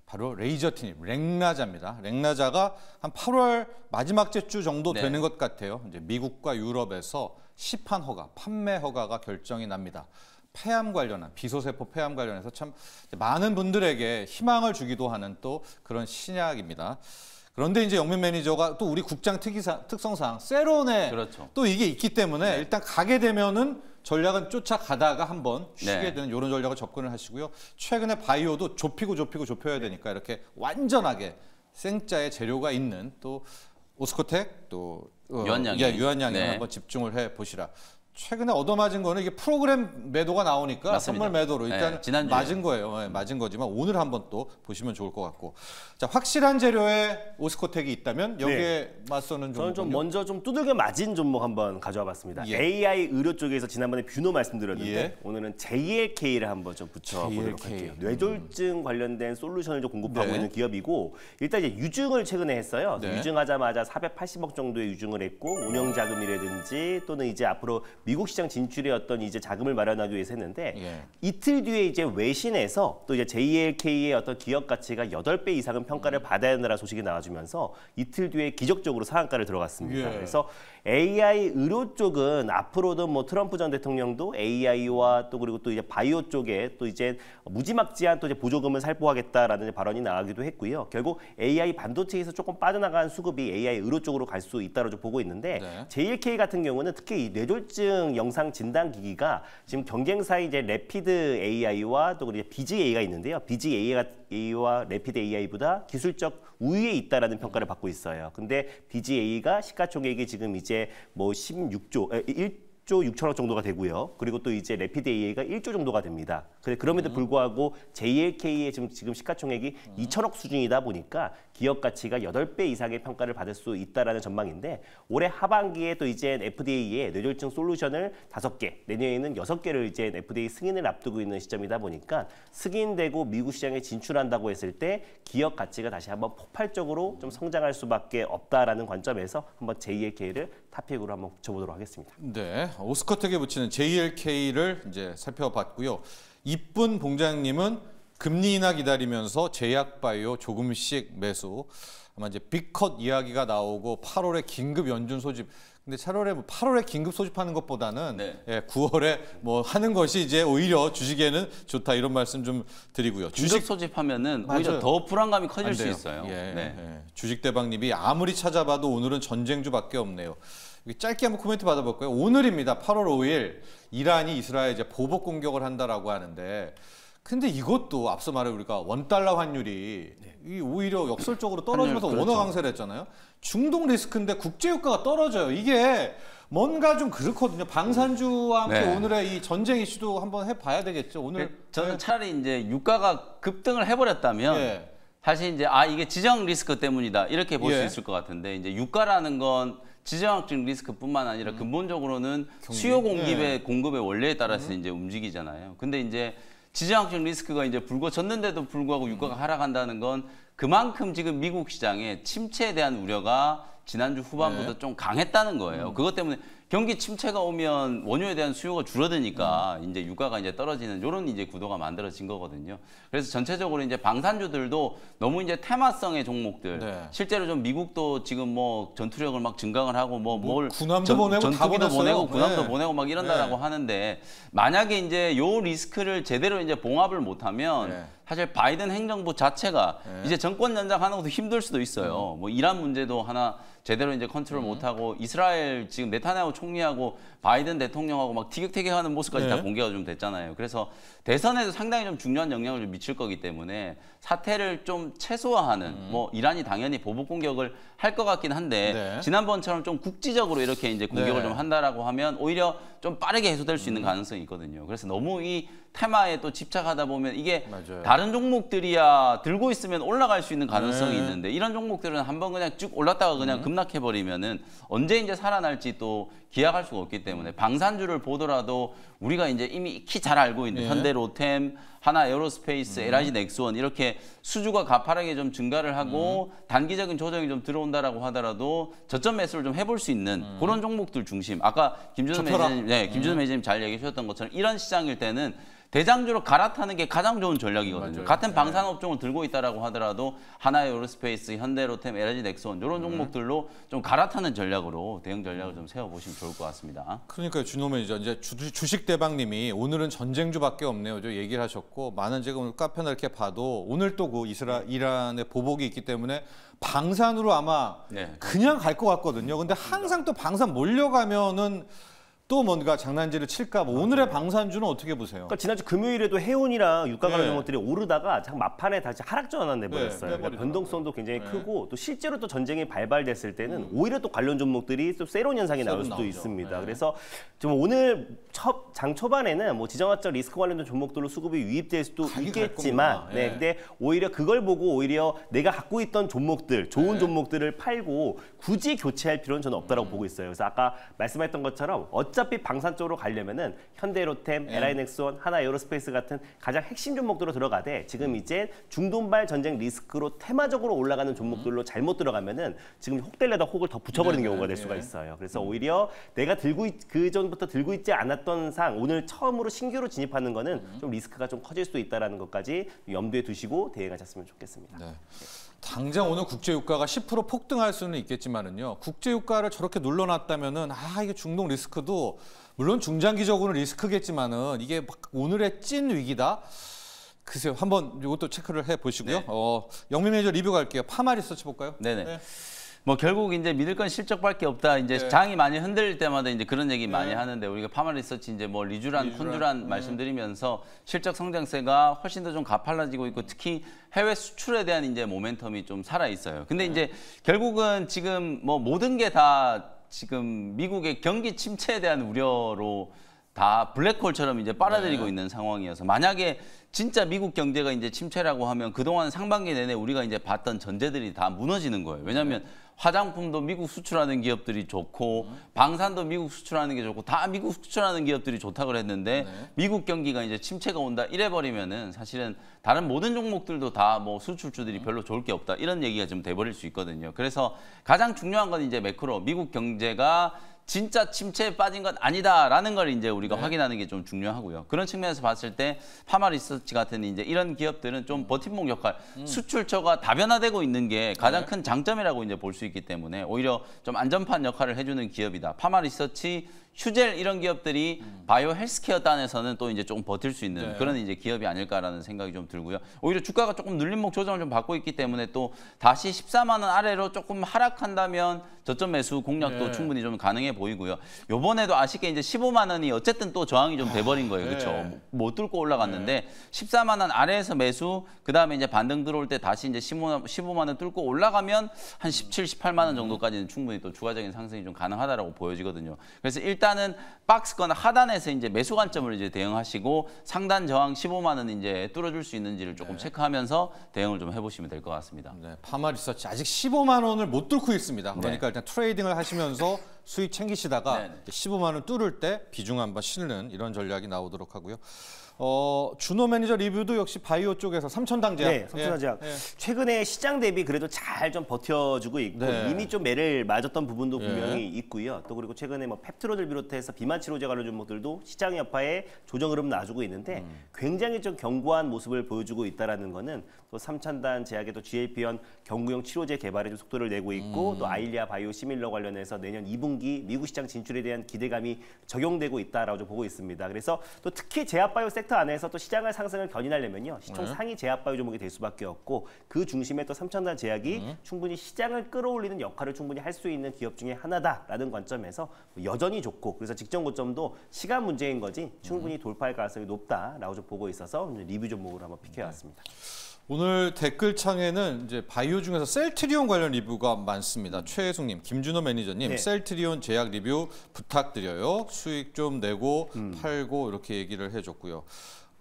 A: 바로 레이저 티닙, 렉나자입니다. 렉나자가 한 8월 마지막 주 정도 되는 것 같아요. 이제 미국과 유럽에서 시판 허가, 판매 허가가 결정이 납니다. 폐암 관련한, 비소세포 폐암 관련해서 참 많은 분들에게 희망을 주기도 하는 또 그런 신약입니다. 그런데 이제 영민 매니저가 또 우리 국장 특성상 세론에 또 이게 있기 때문에 일단 가게 되면은 전략은 쫓아가다가 한번 쉬게 되는 이런 전략을 접근을 하시고요. 최근에 바이오도 좁혀야 되니까 이렇게 완전하게 생자의 재료가 있는 또 오스코텍 또
B: 유한양이.
A: 예, 유한양이
B: 네.
A: 한번 집중을 해 보시라. 최근에 얻어맞은 거는 이게 프로그램 매도가 나오니까
B: 맞습니다.
A: 선물 매도로 일단
B: 네,
A: 맞은 거예요. 네, 맞은 거지만 오늘 한번 또 보시면 좋을 것 같고. 자, 확실한 재료에 오스코텍이 있다면 여기에 맞서는
C: 저는 좀
A: 종목은요?
C: 먼저 좀 두들겨 맞은 종목 한번 가져와 봤습니다.
A: 예.
C: AI 의료 쪽에서 지난번에 뷰노 말씀드렸는데
A: 예.
C: 오늘은 JLK를 한번 좀 붙여보도록
A: JLK.
C: 할게요. 뇌졸중 관련된 솔루션을 좀 공급하고
A: 네.
C: 있는 기업이고 일단 이제 유증을 최근에 했어요.
A: 네.
C: 유증하자마자 480억 정도의 유증을 했고 운영 자금이라든지 또는 이제 앞으로 미국 시장 진출의 어떤 이제 자금을 마련하기 위해서 했는데
A: 예.
C: 이틀 뒤에 이제 외신에서 또 이제 JLK의 어떤 기업 가치가 8배 이상은 평가를 받아야 한다는 소식이 나와주면서 이틀 뒤에 기적적으로 상한가를 들어갔습니다.
A: 예.
C: 그래서 AI 의료 쪽은 앞으로도 뭐 트럼프 전 대통령도 AI와 또 그리고 또 이제 바이오 쪽에 또 이제 무지막지한 또 이제 보조금을 살포하겠다라는 발언이 나가기도 했고요. 결국 AI 반도체에서 조금 빠져나간 수급이 AI 의료 쪽으로 갈 수 있다고 좀 보고 있는데
A: 네.
C: JLK 같은 경우는 특히 이 뇌졸중 영상 진단 기기가 지금 경쟁사의 이제 래피드 AI와 또 그리고 비즈 AI가 있는데요. 비즈 AI와 래피드 AI보다 기술적 우위에 있다라는 평가를 받고 있어요. 근데 비즈 AI가 시가총액이 지금 이제 뭐 1조 6천억 정도가 되고요. 그리고 또 이제 래피드 AI가 1조 정도가 됩니다. 근데 그럼에도 불구하고 JLK의 지금 시가총액이 2천억 수준이다 보니까 기업 가치가 8배 이상의 평가를 받을 수 있다라는 전망인데 올해 하반기에 또 이제 FDA의 뇌졸중 솔루션을 5개, 내년에는 6개를 이제 FDA 승인을 앞두고 있는 시점이다 보니까 승인되고 미국 시장에 진출한다고 했을 때 기업 가치가 다시 한번 폭발적으로 좀 성장할 수밖에 없다라는 관점에서 한번 JLK를 탑픽으로 한번 붙여보도록 하겠습니다.
A: 네, 오스코텍에 붙이는 JLK를 이제 살펴봤고요. 이쁜 봉장님은 금리 인하 기다리면서 제약바이오 조금씩 매수. 아마 이제 빅컷 이야기가 나오고 8월에 긴급 연준 소집. 근데 차라리 8월에 긴급 소집하는 것보다는
B: 네.
A: 예, 9월에 뭐 하는 것이 이제 오히려 주식에는 좋다 이런 말씀 좀 드리고요.
B: 주식 소집하면은
A: 맞아요.
B: 오히려 더 불안감이 커질
A: 안
B: 수
A: 돼요.
B: 있어요.
A: 예,
B: 네.
A: 예. 주식 대박님이 아무리 찾아봐도 오늘은 전쟁주밖에 없네요. 여기 짧게 한번 코멘트 받아볼까요? 오늘입니다. 8월 5일 이란이 이스라엘 이제 보복 공격을 한다라고 하는데, 근데 이것도 앞서 말해 우리가 원달러 환율이 이 오히려 역설적으로 떨어지면서
B: 환율,
A: 원화
B: 그렇죠.
A: 강세를 했잖아요. 중동 리스크인데 국제 유가가 떨어져요. 이게 뭔가 좀 그렇거든요. 방산주와 함께
B: 네.
A: 오늘의 이 전쟁 이슈도 한번 해봐야 되겠죠. 오늘
B: 저는 차라리 이제 유가가 급등을 해버렸다면
A: 예.
B: 사실 이제 이게 지정 리스크 때문이다 이렇게 볼 수
A: 예.
B: 있을 것 같은데 이제 유가라는 건 지정학적 리스크뿐만 아니라 근본적으로는 수요 공급의 원리에 따라서 이제 움직이잖아요. 근데 이제 지정학적 리스크가 이제 불거졌는데도 불구하고 유가가 하락한다는 건 그만큼 지금 미국 시장에 침체에 대한 우려가 지난주 후반부터
A: 네.
B: 좀 강했다는 거예요. 그것 때문에 경기 침체가 오면 원유에 대한 수요가 줄어드니까 이제 유가가 이제 떨어지는 이런 이제 구도가 만들어진 거거든요. 그래서 전체적으로 이제 방산주들도 너무 이제 테마성의 종목들,
A: 네.
B: 실제로 좀 미국도 지금 뭐 전투력을 막 증강을 하고 뭘
A: 군함도 보내고 다
B: 전투기도
A: 보냈어요.
B: 보내고 군함도
A: 네.
B: 보내고 막 이런다라고
A: 네.
B: 하는데 만약에 이제 요 리스크를 제대로 이제 봉합을 못하면
A: 네.
B: 사실 바이든 행정부 자체가 이제 정권 연장하는 것도 힘들 수도 있어요. 뭐 이란 문제도 하나 제대로 이제 컨트롤 못하고 이스라엘 지금 네타냐후 총리하고 바이든 대통령하고 막 티격태격하는 모습까지
A: 네.
B: 다 공개가 좀 됐잖아요. 그래서 대선에도 상당히 좀 중요한 영향을 좀 미칠 거기 때문에 사태를 좀 최소화하는 뭐 이란이 당연히 보복 공격을 할 것 같긴 한데
A: 네.
B: 지난번처럼 좀 국지적으로 이렇게 이제 공격을
A: 네.
B: 좀 한다라고 하면 오히려 좀 빠르게 해소될 수 있는 가능성이 있거든요. 그래서 너무 이 테마에 또 집착하다 보면 이게
A: 맞아요.
B: 다른 종목들이야 들고 있으면 올라갈 수 있는 가능성이
A: 네.
B: 있는데 이런 종목들은 한번 그냥 쭉 올랐다가 그냥 급락해 버리면은 언제 이제 살아날지 또 기약할 수가 없기 때문에 방산주를 보더라도 우리가 이제 이미 익히 잘 알고 있는
A: 예.
B: 현대로템, 하나 에어로스페이스, LIG 넥스원 이렇게 수주가 가파르게 좀 증가를 하고 단기적인 조정이 좀 들어온다라고 하더라도 저점 매수를 좀 해볼 수 있는 그런 종목들 중심. 아까 김준호
A: 좋더라.
B: 매니저님, 김준호 매니저님 잘 얘기해 주셨던 것처럼 이런 시장일 때는 대장주로 갈아타는 게 가장 좋은 전략이거든요.
A: 맞아요.
B: 같은 방산업종을 들고 있다라고 하더라도 하나 에어로스페이스, 현대로템, LG 넥스원 이런 종목들로 좀 갈아타는 전략으로 대응 전략을 좀 세워보시면 좋을 것 같습니다.
A: 그러니까요, 준호 매니저. 이제 주식 대박님이 오늘은 전쟁주밖에 없네요. 저 얘기를 하셨고 많은 제가 오늘 카페나 이렇게 봐도 오늘 또 그 이란의 보복이 있기 때문에 방산으로 아마
B: 네.
A: 그냥 갈 것 같거든요. 근데 항상 또 방산 몰려가면은 또 뭔가 장난질을 칠까 봐. 오늘의 방산주는 어떻게 보세요?
C: 그러니까 지난주 금요일에도 해운이랑 유가 관련 종목들이 오르다가 참 막판에 다시 하락 전환 내버렸어요. 그러니까 변동성도 굉장히 크고 또 실제로 또 전쟁이 발발됐을 때는 오히려 또 관련 종목들이 또 새로운 현상이 나올 수도 있습니다. 그래서 좀 오늘 장 초반에는 뭐 지정학적 리스크 관련된 종목들로 수급이 유입될 수도 있겠지만, 근데 오히려 그걸 보고 오히려 내가 갖고 있던 종목들, 좋은 종목들을 팔고 굳이 교체할 필요는 저는 없다라고 보고 있어요. 그래서 아까 말씀했던 것처럼 어차피 방산 쪽으로 가려면은 현대로템, LI넥스원, 하나에어로스페이스 같은 가장 핵심 종목들로 들어가되 지금 이제 중동발 전쟁 리스크로 테마적으로 올라가는 종목들로 잘못 들어가면은 지금 혹될래다 혹을 더 붙여버리는 경우가 될 수가 있어요. 그래서 오히려 내가 그 전부터 들고 있지 않았던 상 오늘 처음으로 신규로 진입하는 거는 좀 리스크가 좀 커질 수 있다는 것까지 염두에 두시고 대응하셨으면 좋겠습니다.
A: 네. 당장 오늘 국제유가가 10% 폭등할 수는 있겠지만은요. 국제유가를 저렇게 눌러놨다면은 이게 중동 리스크도 물론 중장기적으로는 리스크겠지만은 이게 막 오늘의 찐 위기다. 글쎄요. 한번 이것도 체크를 해 보시고요. 영민 매니저 리뷰 갈게요. 파마 리서치 볼까요?
B: 네네. 네. 뭐 결국 이제 믿을 건 실적밖에 없다. 이제 장이 많이 흔들릴 때마다 이제 그런 얘기 많이 하는데 우리가 파마 리서치 이제 뭐 리주란, 콘주란 말씀드리면서 실적 성장세가 훨씬 더 좀 가팔라지고 있고 특히 해외 수출에 대한 이제 모멘텀이 좀 살아 있어요. 근데 이제 결국은 지금 뭐 모든 게 다 지금 미국의 경기 침체에 대한 우려로 다 블랙홀처럼 이제 빨아들이고 있는 상황이어서 만약에 진짜 미국 경제가 이제 침체라고 하면 그동안 상반기 내내 우리가 이제 봤던 전제들이 다 무너지는 거예요. 왜냐하면 화장품도 미국 수출하는 기업들이 좋고 방산도 미국 수출하는 게 좋고 다 미국 수출하는 기업들이 좋다고 그랬는데 미국 경기가 이제 침체가 온다 이래버리면은 사실은 다른 모든 종목들도 다 뭐 수출주들이 별로 좋을 게 없다 이런 얘기가 좀 돼버릴 수 있거든요. 그래서 가장 중요한 건 이제 매크로 미국 경제가 진짜 침체에 빠진 건 아니다라는 걸 이제 우리가 확인하는 게 좀 중요하고요. 그런 측면에서 봤을 때 파마 리서치 같은 이제 이런 기업들은 좀 버팀목 역할, 수출처가 다변화되고 있는 게 가장 큰 장점이라고 이제 볼 수 있기 때문에 오히려 좀 안전판 역할을 해주는 기업이다. 파마 리서치, 휴젤 이런 기업들이 바이오 헬스케어 단에서는 또 이제 조금 버틸 수 있는 그런 이제 기업이 아닐까라는 생각이 좀 들고요. 오히려 주가가 조금 눌림목 조정을 좀 받고 있기 때문에 또 다시 14만 원 아래로 조금 하락한다면 저점 매수 공략도 충분히 좀 가능해 보이고요. 요번에도 아쉽게 이제 15만 원이 어쨌든 또 저항이 좀 돼버린 거예요. 그렇죠? 못 뚫고 올라갔는데 14만 원 아래에서 매수, 그다음에 이제 반등 들어올 때 다시 이제 15만 원 뚫고 올라가면 한 17, 18만 원 정도까지는 충분히 또 추가적인 상승이 좀 가능하다라고 보여지거든요. 그래서 일단은 박스권 하단에서 이제 매수 관점을 이제 대응하시고 상단 저항 15만 원 이제 뚫어줄 수 있는지를 조금 체크하면서 대응을 좀 해보시면 될 것 같습니다.
A: 네, 파마 리서치 아직 15만 원을 못 뚫고 있습니다. 그러니까 일단 트레이딩을 하시면서 수익 챙기시다가 15만 원 뚫을 때 비중 한번 실는 이런 전략이 나오도록 하고요. 준호 매니저 리뷰도 역시 바이오 쪽에서 삼천당 제약.
C: 네, 삼천당 제약. 최근에 시장 대비 그래도 잘 좀 버텨주고 있고 이미 좀 매를 맞았던 부분도 분명히 있고요. 또 그리고 최근에 뭐 펩트로들 비롯해서 비만 치료제 관련 종목들도 시장 여파에 조정 흐름 놔주고 있는데 굉장히 좀 견고한 모습을 보여주고 있다라는 거는 또 삼천단 제약의 또 GLP-1 경구용 치료제 개발에 좀 속도를 내고 있고 또 아일리아 바이오 시밀러 관련해서 내년 2분기 미국 시장 진출에 대한 기대감이 적용되고 있다라고 좀 보고 있습니다. 그래서 또 특히 제약바이오 섹터 안에서 또 시장의 상승을 견인하려면요. 시총 상위 제약바이오 종목이 될 수밖에 없고 그 중심에 또 삼천단 제약이 충분히 시장을 끌어올리는 역할을 충분히 할 수 있는 기업 중에 하나다라는 관점에서 여전히 좋고 그래서 직전 고점도 시간 문제인 거지 충분히 돌파할 가능성이 높다라고 좀 보고 있어서 리뷰 종목으로 한번 픽해왔습니다.
A: 오늘 댓글창에는 이제 바이오 중에서 셀트리온 관련 리뷰가 많습니다. 최혜숙님, 김준호 매니저님, 셀트리온 제약 리뷰 부탁드려요. 수익 좀 내고 팔고 이렇게 얘기를 해줬고요.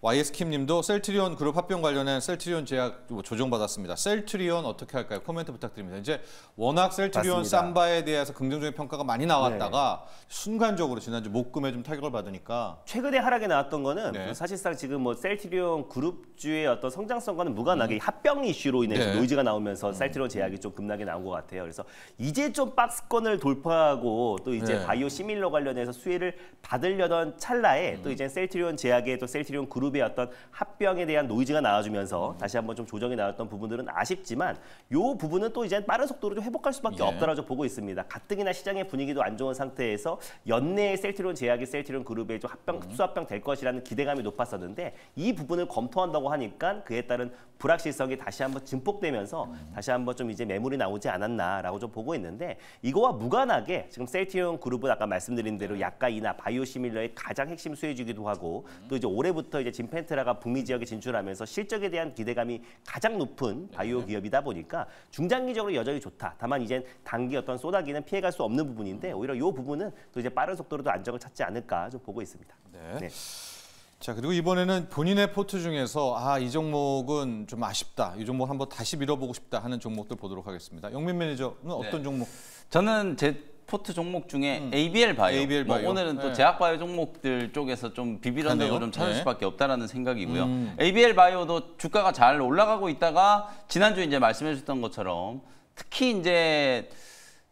A: YS킴님도 셀트리온 그룹 합병 관련한 셀트리온 제약 조정받았습니다. 셀트리온 어떻게 할까요? 코멘트 부탁드립니다. 이제 워낙 셀트리온
C: 맞습니다.
A: 삼바에 대해서 긍정적인 평가가 많이 나왔다가 순간적으로 지난주 목금에 좀 타격을 받으니까
C: 최근에 하락에 나왔던 거는 사실상 지금 뭐 셀트리온 그룹주의 어떤 성장성과는 무관하게 합병 이슈로 인해서 노이즈가 나오면서 셀트리온 제약이 좀 급락이 나온 것 같아요. 그래서 이제 좀 박스권을 돌파하고 또 이제 바이오 시밀러 관련해서 수혜를 받으려던 찰나에 또 이제 셀트리온 제약의 또 셀트리온 그룹 그룹의 어떤 합병에 대한 노이즈가 나와주면서 다시 한번 좀 조정이 나왔던 부분들은 아쉽지만 요 부분은 또 이제 빠른 속도로 좀 회복할 수밖에 없다라고 보고 있습니다. 가뜩이나 시장의 분위기도 안 좋은 상태에서 연내에 셀트리온 제약이 셀트리온 그룹의 좀 흡수 합병 될 것이라는 기대감이 높았었는데 이 부분을 검토한다고 하니까 그에 따른 불확실성이 다시 한번 증폭되면서 다시 한번 좀 이제 매물이 나오지 않았나라고 좀 보고 있는데 이거와 무관하게 지금 셀트리온 그룹은 아까 말씀드린 대로 약가이나 바이오시밀러의 가장 핵심 수혜주기도 하고 또 이제 올해부터 이제 진펜트라가 북미 지역에 진출하면서 실적에 대한 기대감이 가장 높은 바이오 기업이다 보니까 중장기적으로 여전히 좋다. 다만 이제 단기 어떤 쏟아기는 피해갈 수 없는 부분인데 오히려 이 부분은 또 이제 빠른 속도로도 안정을 찾지 않을까 좀 보고 있습니다.
A: 네. 자, 그리고 이번에는 본인의 포트 중에서 이 종목은 좀 아쉽다. 이 종목 한번 다시 밀어보고 싶다 하는 종목들 보도록 하겠습니다. 영민 매니저는 어떤 종목?
B: 저는 제 포트 종목 중에 ABL 바이오.
A: ABL 바이오.
B: 오늘은 또 제약 바이오 종목들 쪽에서 좀 비비런적으로 좀 찾을 수밖에 없다라는 생각이고요. ABL 바이오도 주가가 잘 올라가고 있다가 지난주에 이제 말씀해 주셨던 것처럼 특히 이제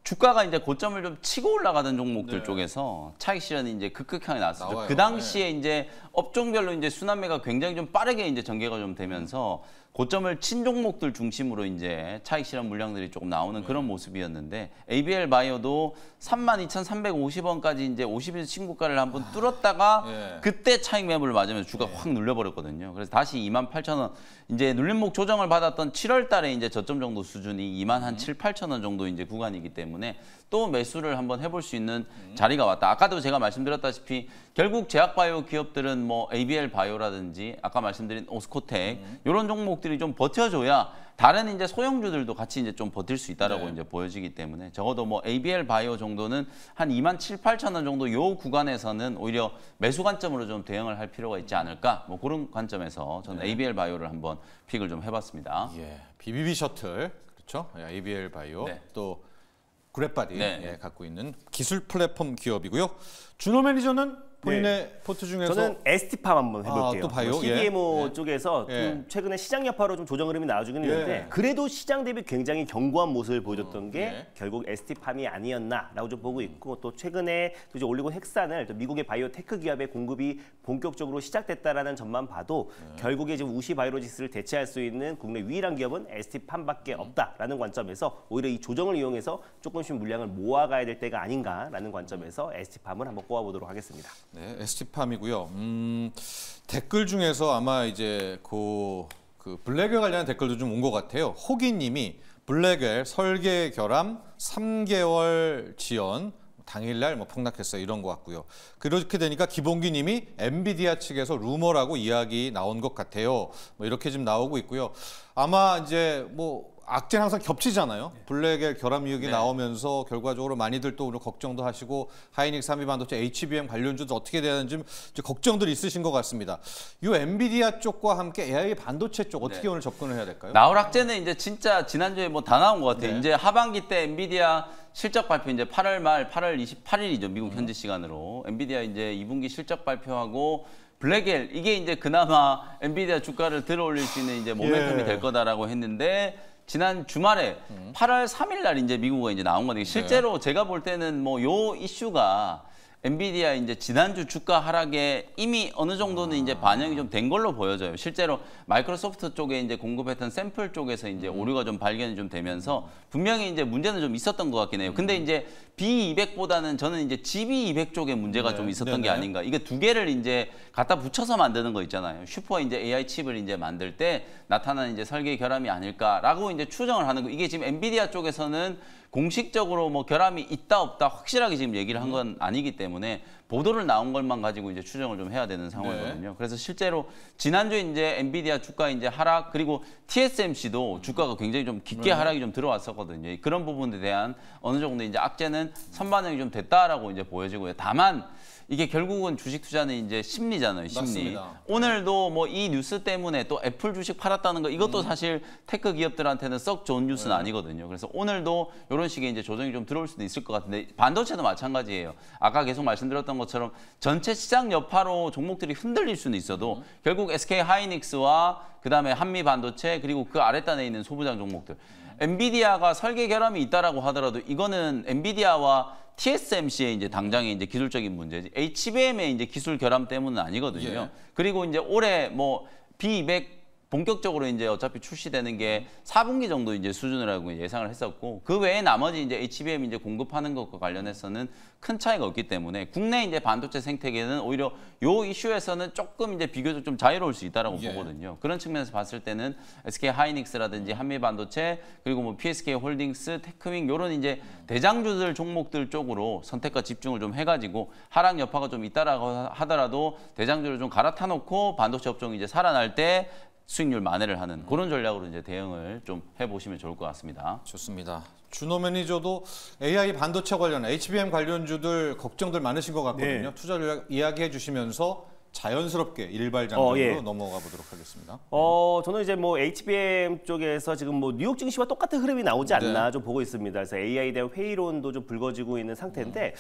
B: 주가가 이제 고점을 좀 치고 올라가던 종목들 쪽에서 차익 실현이 이제 급격하게 나왔었죠. 그 당시에 이제 업종별로 이제 순환매가 굉장히 좀 빠르게 이제 전개가 좀 되면서 고점을 친 종목들 중심으로 이제 차익 실현 물량들이 조금 나오는 그런 모습이었는데 ABL 바이오도 32,350원까지 이제 50일 신고가를 한번 뚫었다가 그때 차익 매물을 맞으면서 주가 확 눌려버렸거든요. 그래서 다시 28,000원 이제 눌림목 조정을 받았던 7월 달에 이제 저점 정도 수준이 27,000, 8,000원 정도 이제 구간이기 때문에 또 매수를 한번 해볼 수 있는 자리가 왔다. 아까도 제가 말씀드렸다시피 결국 제약바이오 기업들은 뭐 ABL 바이오라든지 아까 말씀드린 오스코텍 이런 종목들이 좀 버텨줘야 다른 이제 소형주들도 같이 이제 좀 버틸 수 있다라고 이제 보여지기 때문에 적어도 뭐 ABL 바이오 정도는 한 27,000~28,000원 정도 요 구간에서는 오히려 매수 관점으로 좀 대응을 할 필요가 있지 않을까 뭐 그런 관점에서 저는 ABL 바이오를 한번 픽을 좀 해봤습니다.
A: BBB 셔틀 그렇죠? ABL 바이오 또 그랩바디 갖고 있는 기술 플랫폼 기업이고요. 준호 매니저는 본인의 포트 중에서
C: 저는 ST팜 한번 해볼게요.
A: 또 바이오?
C: CDMO 쪽에서 좀 최근에 시장 여파로 좀 조정 흐름이 나와주긴 했는데 그래도 시장 대비 굉장히 견고한 모습을 보여줬던 게 결국 ST팜이 아니었나라고 좀 보고 있고 또 최근에 또 이제 올리고 핵산을 또 미국의 바이오테크 기업의 공급이 본격적으로 시작됐다라는 점만 봐도 결국에 지금 우시 바이오로직스를 대체할 수 있는 국내 유일한 기업은 ST팜밖에 없다라는 관점에서 오히려 이 조정을 이용해서 조금씩 물량을 모아가야 될 때가 아닌가라는 관점에서 ST팜을 한번 꼽아보도록 하겠습니다.
A: 네, ST팜이고요. 댓글 중에서 아마 이제 그 블랙웰 관련한 댓글도 좀 온 것 같아요. 호기님이 블랙웰 설계 결함 3개월 지연 당일날 뭐 폭락했어요 이런 것 같고요. 그렇게 되니까 기본기님이 엔비디아 측에서 루머라고 이야기 나온 것 같아요. 뭐 이렇게 지금 나오고 있고요. 아마 이제 뭐 악재는 항상 겹치잖아요. 블랙웰 결함 이익이 나오면서 결과적으로 많이들 또 오늘 걱정도 하시고 하이닉스, 삼위반도체, HBM 관련주도 어떻게 되는지 걱정들이 있으신 것 같습니다. 이 엔비디아 쪽과 함께 AI 반도체 쪽 어떻게 오늘 접근을 해야 될까요?
B: 나올 악재는 이제 진짜 지난주에 뭐 다 나온 것 같아요. 이제 하반기 때 엔비디아 실적 발표 이제 8월 말 8월 28일이죠. 미국 현지 시간으로 엔비디아 이제 2분기 실적 발표하고 블랙웰 이게 이제 그나마 엔비디아 주가를 들어올릴 수 있는 이제 모멘텀이 될 거다라고 했는데 지난 주말에 8월 3일 날 이제 미국에 이제 나온 거거든요. 실제로 제가 볼 때는 뭐 요 이슈가 엔비디아 이제 지난주 주가 하락에 이미 어느 정도는 이제 반영이 좀 된 걸로 보여져요. 실제로 마이크로소프트 쪽에 이제 공급했던 샘플 쪽에서 이제 오류가 좀 발견이 좀 되면서 분명히 이제 문제는 좀 있었던 것 같긴 해요. 근데 이제 B200보다는 저는 이제 GB200 쪽에 문제가 좀 있었던 게 아닌가. 이게 두 개를 이제 갖다 붙여서 만드는 거 있잖아요. 슈퍼 이제 AI 칩을 이제 만들 때 나타나는 이제 설계 결함이 아닐까라고 이제 추정을 하는 거. 이게 지금 엔비디아 쪽에서는 공식적으로 뭐 결함이 있다 없다 확실하게 지금 얘기를 한 건 아니기 때문에 보도를 나온 것만 가지고 이제 추정을 좀 해야 되는 상황이거든요. 그래서 실제로 지난주에 이제 엔비디아 주가 이제 하락 그리고 TSMC도 주가가 굉장히 좀 깊게 하락이 좀 들어왔었거든요. 그런 부분에 대한 어느 정도 이제 악재는 선반영이 좀 됐다라고 이제 보여지고요. 다만 이게 결국은 주식 투자는 이제 심리잖아요, 심리.
A: 맞습니다.
B: 오늘도 뭐 이 뉴스 때문에 또 애플 주식 팔았다는 거 이것도 사실 테크 기업들한테는 썩 좋은 뉴스는 아니거든요. 그래서 오늘도 이런 식의 이제 조정이 좀 들어올 수도 있을 것 같은데 반도체도 마찬가지예요. 아까 계속 말씀드렸던 것처럼 전체 시장 여파로 종목들이 흔들릴 수는 있어도 결국 SK 하이닉스와 그다음에 한미 반도체 그리고 그 아랫단에 있는 소부장 종목들 엔비디아가 설계 결함이 있다라고 하더라도 이거는 엔비디아와 TSMC의 이제 당장의 이제 기술적인 문제지 HBM의 이제 기술 결함 때문은 아니거든요.
A: 예.
B: 그리고 이제 올해 뭐 B200 본격적으로 이제 어차피 출시되는 게 4분기 정도 이제 수준이라고 예상을 했었고 그 외에 나머지 이제 HBM 이제 공급하는 것과 관련해서는 큰 차이가 없기 때문에 국내 이제 반도체 생태계는 오히려 요 이슈에서는 조금 이제 비교적 좀 자유로울 수 있다라고
A: 예.
B: 보거든요. 그런 측면에서 봤을 때는 SK 하이닉스라든지 한미반도체 그리고 뭐 PSK 홀딩스, 테크윙 요런 이제 대장주들 종목들 쪽으로 선택과 집중을 좀 해가지고 하락 여파가 좀 있다라고 하더라도 대장주를 좀 갈아타 놓고 반도체 업종이 이제 살아날 때 수익률 만회를 하는 그런 전략으로 이제 대응을 좀 해보시면 좋을 것 같습니다.
A: 좋습니다. 준호 매니저도 AI 반도체 관련, HBM 관련주들 걱정들 많으신 것 같거든요.
C: 네.
A: 투자 전략 이야기해 주시면서 자연스럽게 일발 장전으로
C: 예.
A: 넘어가 보도록 하겠습니다.
C: 저는 이제 뭐 HBM 쪽에서 지금 뭐 뉴욕 증시와 똑같은 흐름이 나오지 않나
A: 네.
C: 좀 보고 있습니다. 그래서 AI에 대한 회의론도 좀 불거지고 있는 상태인데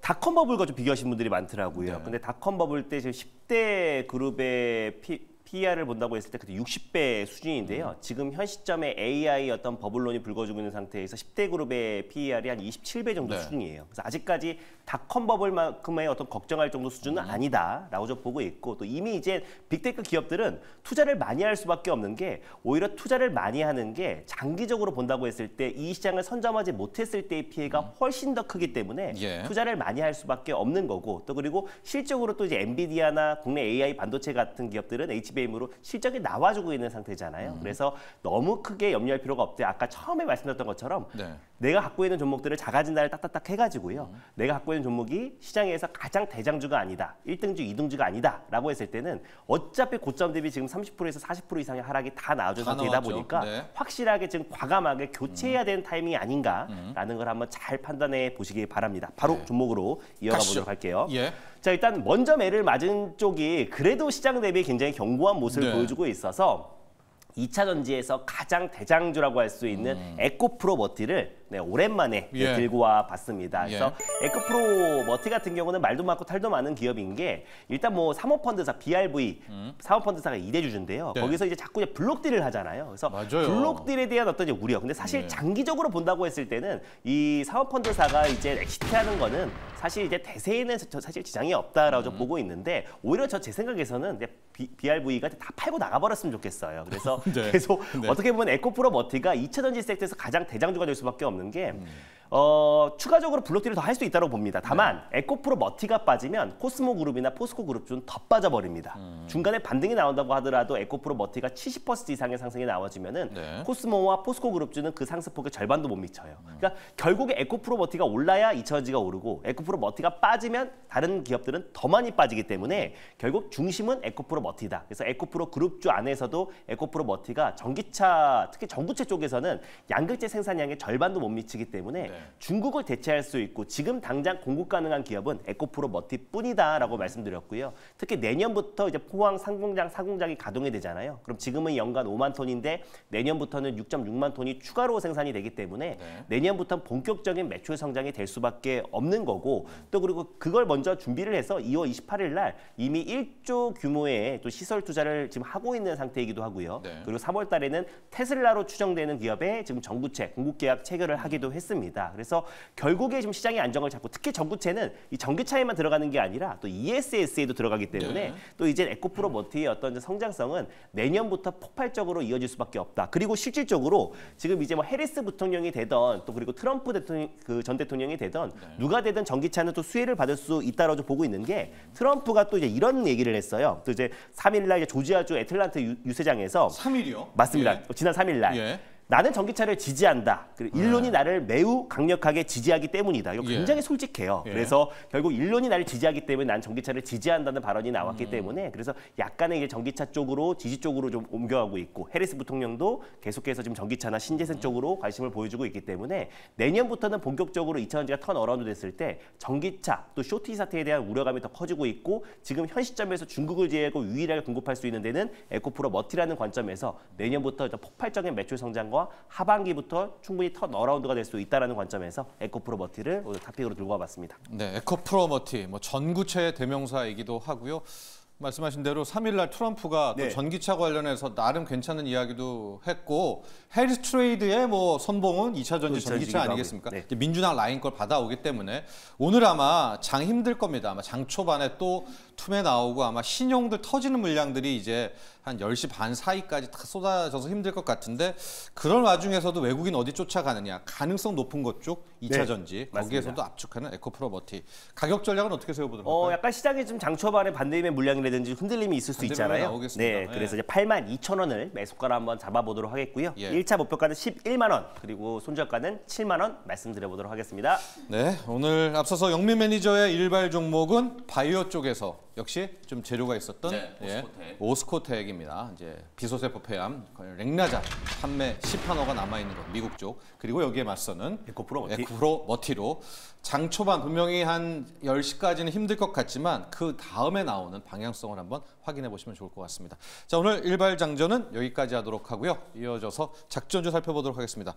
C: 닷컴 버블과 좀 비교하신 분들이 많더라고요.
A: 네.
C: 근데 닷컴 버블 때 지금 10대 그룹의 PER을 본다고 했을 때 그때 60배 수준인데요. 지금 현 시점에 AI 어떤 버블론이 불거지고 있는 상태에서 10대 그룹의 PER이 한 27배 정도
A: 네.
C: 수준이에요. 그래서 아직까지 닷컴 버블만큼의 어떤 걱정할 정도 수준은 아니다라고 좀 보고 있고 또 이미 이제 빅테크 기업들은 투자를 많이 할 수밖에 없는 게 오히려 투자를 많이 하는 게 장기적으로 본다고 했을 때 이 시장을 선점하지 못했을 때의 피해가 훨씬 더 크기 때문에
A: 예.
C: 투자를 많이 할 수밖에 없는 거고 또 그리고 실적으로 또 이제 엔비디아나 국내 AI 반도체 같은 기업들은 HBM으로 실적이 나와주고 있는 상태잖아요. 그래서 너무 크게 염려할 필요가 없대. 아까 처음에 말씀드렸던 것처럼
A: 네.
C: 내가 갖고 있는 종목들을 자가진단을 딱딱딱 해가지고요. 내가 갖고 있는 종목이 시장에서 가장 대장주가 아니다. 1등주, 2등주가 아니다. 라고 했을 때는 어차피 고점 대비 지금 30%에서 40% 이상의 하락이 다 나와준
A: 다
C: 상태이다
A: 나왔죠.
C: 보니까
A: 네.
C: 확실하게 지금 과감하게 교체해야 되는 타이밍이 아닌가라는 걸 한번 잘 판단해 보시기 바랍니다. 바로
A: 네.
C: 종목으로 이어가
A: 가시죠.
C: 보도록 할게요.
A: 예.
C: 자, 일단 먼저 매를 맞은 쪽이 그래도 시장 대비 굉장히 견고한 모습을
A: 네.
C: 보여주고 있어서 2차 전지에서 가장 대장주라고 할 수 있는 에코프로 머티를 오랜만에
A: 예.
C: 들고 와 봤습니다.
A: 예.
C: 그래서 에코프로 머티 같은 경우는 말도 많고 탈도 많은 기업인 게 일단 뭐 사모펀드사 BRV 사모펀드사가 2대 주주인데요.
A: 네.
C: 거기서 이제 자꾸 이제 블록딜을 하잖아요. 그래서
A: 맞아요.
C: 블록딜에 대한 어떤 이제 우려. 근데 사실 장기적으로 본다고 했을 때는 이 사모펀드사가 이제 엑시트하는 거는 사실 이제 대세에는 사실 지장이 없다라고 좀 보고 있는데 오히려 제 생각에서는 이제 BRV가 다 팔고 나가버렸으면 좋겠어요. 그래서
A: 네.
C: 계속
A: 네.
C: 어떻게 보면 에코프로 머티가 2차 전지 섹터에서 가장 대장주가 될 수밖에 없는 게 추가적으로 블록딜을 더 할 수 있다고 봅니다. 다만 에코프로 머티가 빠지면 코스모 그룹이나 포스코 그룹주는 더 빠져버립니다. 중간에 반등이 나온다고 하더라도 에코프로 머티가 70% 이상의 상승이 나와주면은
A: 네.
C: 코스모와 포스코 그룹주는 그 상승폭의 절반도 못 미쳐요. 그러니까 결국에 에코프로 머티가 올라야 2차 전지가 오르고 에코프로 머티가 빠지면 다른 기업들은 더 많이 빠지기 때문에 결국 중심은 에코프로 머티다. 그래서 에코프로 그룹주 안에서도 에코프로 머티가 전기차 특히 전구체 쪽에서는 양극재 생산량의 절반도 못 미치기 때문에
A: 네.
C: 중국을 대체할 수 있고 지금 당장 공급 가능한 기업은 에코프로 머티뿐이다라고 말씀드렸고요. 특히 내년부터 이제 포항 상공장 4공장이 가동이 되잖아요. 그럼 지금은 연간 5만 톤인데 내년부터는 6.6만 톤이 추가로 생산이 되기 때문에
A: 네.
C: 내년부터는 본격적인 매출 성장이 될 수밖에 없는 거고 또 그리고 그걸 먼저 준비를 해서 2월 28일 날 이미 1조 규모의 또 시설 투자를 지금 하고 있는 상태이기도 하고요.
A: 네.
C: 그리고 3월 달에는 테슬라로 추정되는 기업에 지금 전구체 공급 계약 체결을 하기도 했습니다. 그래서 결국에 지금 시장의 안정을 잡고 특히 전구체는 이 전기차에만 들어가는 게 아니라 또 ESS에도 들어가기 때문에
A: 네.
C: 또 이제 에코프로 머티의 어떤 성장성은 내년부터 폭발적으로 이어질 수밖에 없다. 그리고 실질적으로 지금 이제 뭐 해리스 부통령이 되던 또 그리고 트럼프 대통령 전 대통령이 되던 누가 되든 전기차는 또 수혜를 받을 수 있다라고 보고 있는 게 트럼프가 또 이제 이런 얘기를 했어요. 또 이제 3일날 이제 조지아주 애틀란타 유세장에서
A: 3일이요?
C: 맞습니다.
A: 예.
C: 지난 3일날.
A: 예.
C: 나는 전기차를 지지한다. 그리고 일론이 나를 매우 강력하게 지지하기 때문이다. 이거
A: 예.
C: 굉장히 솔직해요.
A: 예.
C: 그래서 결국 일론이 나를 지지하기 때문에 난 전기차를 지지한다는 발언이 나왔기 때문에 그래서 약간의 이제 전기차 쪽으로 지지 쪽으로 좀 옮겨가고 있고 해리스 부통령도 계속해서 지금 전기차나 신재생 쪽으로 관심을 보여주고 있기 때문에 내년부터는 본격적으로 2차 전지가 턴 어라운드 됐을 때 전기차 또 쇼티 사태에 대한 우려감이 더 커지고 있고 지금 현 시점에서 중국을 제외하고 유일하게 공급할 수 있는 데는 에코프로 머티라는 관점에서 내년부터 폭발적인 매출 성장과 하반기부터 충분히 턴 어라운드가 될 수 있다는 관점에서 에코프로 머티를 오늘 탑픽으로 들고 와봤습니다.
A: 네, 에코프로머티 뭐 전구체의 대명사이기도 하고요. 말씀하신 대로 3일날 트럼프가
C: 네.
A: 또 전기차 관련해서 나름 괜찮은 이야기도 했고 해리스 트레이드의 뭐 선봉은 2차 전지 전기차 아니겠습니까?
C: 네.
A: 이제 민주당 라인 걸 받아오기 때문에 오늘 아마 장 힘들 겁니다. 아마 장 초반에 또 툼에 나오고 아마 신용들 터지는 물량들이 이제 한 10시 반 사이까지 다 쏟아져서 힘들 것 같은데 그런 와중에서도 외국인 어디 쫓아가느냐 가능성 높은 것 쪽 2차
C: 네,
A: 전지
C: 맞습니다.
A: 거기에서도 압축하는 에코프로버티 가격 전략은 어떻게 세워보도록 할까요?
C: 약간 시장이 좀 장초반에 반대임의 물량이라든지 흔들림이 있을 수
A: 반대임이
C: 있잖아요.
A: 나오겠습니다.
C: 네, 그래서 이제 82,000원을 매수가로 한번 잡아보도록 하겠고요.
A: 예.
C: 1차 목표가는 11만 원, 그리고 손절가는 7만 원 말씀드려보도록 하겠습니다.
A: 네, 오늘 앞서서 영민 매니저의 일발 종목은 바이오 쪽에서 역시 좀 재료가 있었던
B: 네,
A: 오스코텍입니다. 이제 비소세포 폐암, 렉나자 판매 시판호가 남아 있는 것 미국 쪽 그리고 여기에 맞서는 에코프로머티로 장 초반 분명히 한 10시까지는 힘들 것 같지만 그 다음에 나오는 방향성을 한번 확인해 보시면 좋을 것 같습니다. 자, 오늘 일발 장전은 여기까지 하도록 하고요. 이어져서 작전주 살펴보도록 하겠습니다.